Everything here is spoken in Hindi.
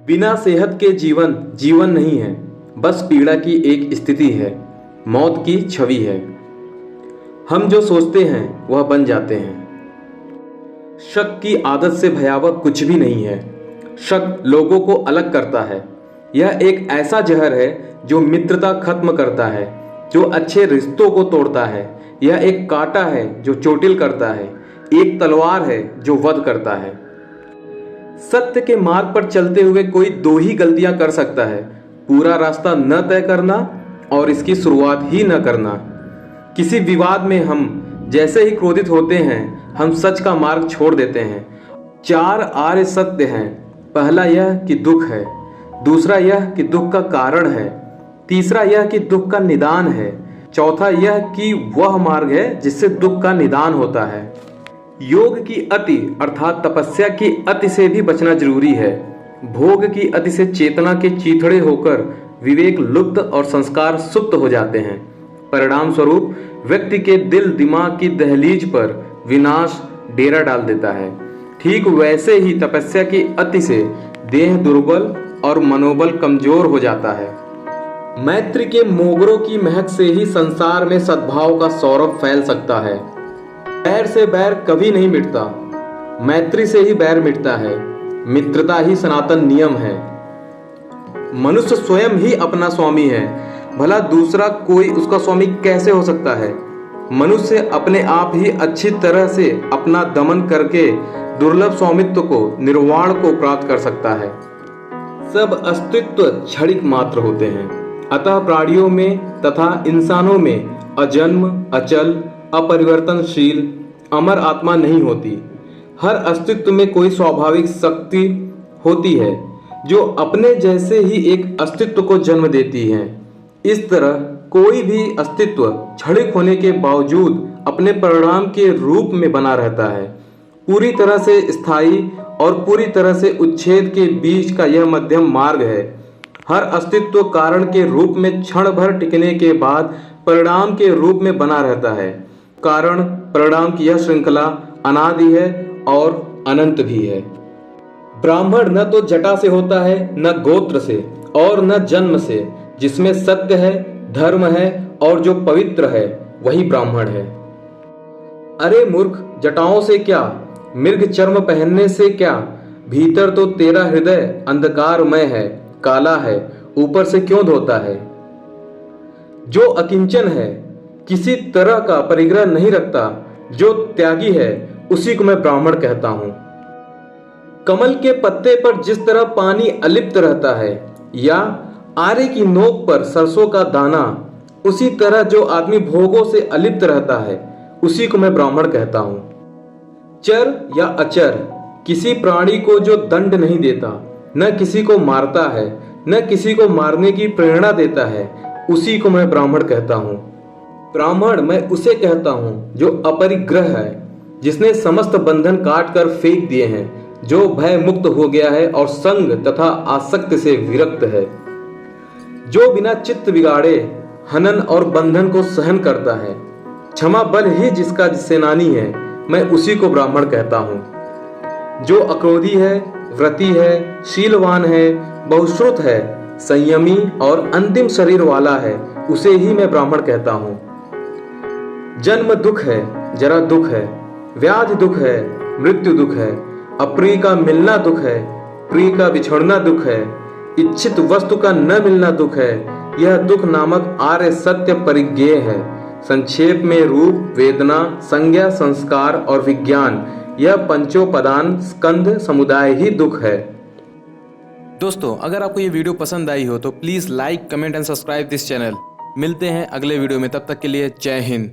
बिना सेहत के जीवन जीवन नहीं है, बस पीड़ा की एक स्थिति है, मौत की छवि है। हम जो सोचते हैं वह बन जाते हैं। शक की आदत से भयावह कुछ भी नहीं है। शक लोगों को अलग करता है। यह एक ऐसा जहर है जो मित्रता खत्म करता है, जो अच्छे रिश्तों को तोड़ता है। यह एक कांटा है जो चोटिल करता है, एक तलवार है जो वध करता है। सत्य के मार्ग पर चलते हुए कोई दो ही गलतियां कर सकता है, पूरा रास्ता न तय करना और इसकी शुरुआत ही न करना। किसी विवाद में हम जैसे ही क्रोधित होते हैं, हम सच का मार्ग छोड़ देते हैं। 4 आर्य सत्य हैं। पहला यह कि दुख है, दूसरा यह कि दुख का कारण है, तीसरा यह कि दुख का निदान है, चौथा यह कि वह मार्ग है जिससे दुख का निदान होता है। योग की अति अर्थात तपस्या की अति से भी बचना जरूरी है। भोग की अति से चेतना के चीथड़े होकर विवेक लुप्त और संस्कार सुप्त हो जाते हैं। परिणाम स्वरूप व्यक्ति के दिल दिमाग की दहलीज पर विनाश डेरा डाल देता है। ठीक वैसे ही तपस्या की अति से देह दुर्बल और मनोबल कमजोर हो जाता है। मैत्री के मोगरों की महक से ही संसार में सद्भाव का सौरभ फैल सकता है। बैर से बैर कभी नहीं मिटता, मैत्री से ही बैर मिटता है। मित्रता ही सनातन नियम है। मनुष्य स्वयं ही अपना स्वामी है, भला दूसरा कोई उसका स्वामी कैसे हो सकता है। मनुष्य अपने आप ही अच्छी तरह से अपना दमन करके दुर्लभ स्वामित्व को, निर्वाण को प्राप्त कर सकता है। सब अस्तित्व क्षणिक मात्र होते हैं, अतः प्राणियों में तथा इंसानों में अजन्म, अचल, अपरिवर्तनशील, अमर आत्मा नहीं होती। हर अस्तित्व में कोई स्वाभाविक शक्ति होती है जो अपने जैसे ही एक अस्तित्व को जन्म देती है। इस तरह कोई भी अस्तित्व क्षणिक होने के बावजूद अपने परिणाम के रूप में बना रहता है। पूरी तरह से स्थायी और पूरी तरह से उच्छेद के बीच का यह मध्यम मार्ग है। हर अस्तित्व कारण के रूप में क्षण भर टिकने के बाद परिणाम के रूप में बना रहता है। कारण परिणाम की यह श्रृंखला अनादि है और अनंत भी है। ब्राह्मण न तो जटा से होता है, न गोत्र से और न जन्म से। जिसमें सत्य है, धर्म है और जो पवित्र है वही ब्राह्मण है। अरे मूर्ख, जटाओं से क्या, मृग चर्म पहनने से क्या, भीतर तो तेरा हृदय अंधकारमय है, काला है, ऊपर से क्यों धोता है। जो अकिंचन है, किसी तरह का परिग्रह नहीं रखता, जो त्यागी है, उसी को मैं ब्राह्मण कहता हूं। कमल के पत्ते पर जिस तरह पानी अलिप्त रहता है या आरे की नोक पर सरसों का दाना, उसी तरह जो आदमी भोगों से अलिप्त रहता है उसी को मैं ब्राह्मण कहता हूं। चर या अचर, किसी प्राणी को जो दंड नहीं देता, न किसी को मारता है, न किसी को मारने की प्रेरणा देता है, उसी को मैं ब्राह्मण कहता हूं। ब्राह्मण मैं उसे कहता हूं जो अपरिग्रह है, जिसने समस्त बंधन काट कर फेंक दिए हैं, जो भय मुक्त हो गया है और संग तथा आसक्ति से विरक्त है, जो बिना चित्त बिगाड़े हनन और बंधन को सहन करता है। क्षमा बल ही जिसका सेनानी है, मैं उसी को ब्राह्मण कहता हूं। जो अक्रोधी है, व्रती है, शीलवान है, बहुश्रुत है, संयमी और अंतिम शरीर वाला है, उसे ही मैं ब्राह्मण कहता हूं। जन्म दुख है, जरा दुख है, व्याधि दुख है, मृत्यु दुख है, अप्रिय का मिलना दुख है, प्रिय का बिछड़ना दुख है, इच्छित वस्तु का न मिलना दुख है। यह दुख नामक आर्य सत्य परिज्ञेय है। संक्षेप में रूप, वेदना, संज्ञा, संस्कार और विज्ञान, यह पंचोपदान स्कंध समुदाय ही दुख है। दोस्तों, अगर आपको ये वीडियो पसंद आई हो तो please like, comment and subscribe this channel. मिलते हैं अगले वीडियो में, तब तक के लिए जय हिंद।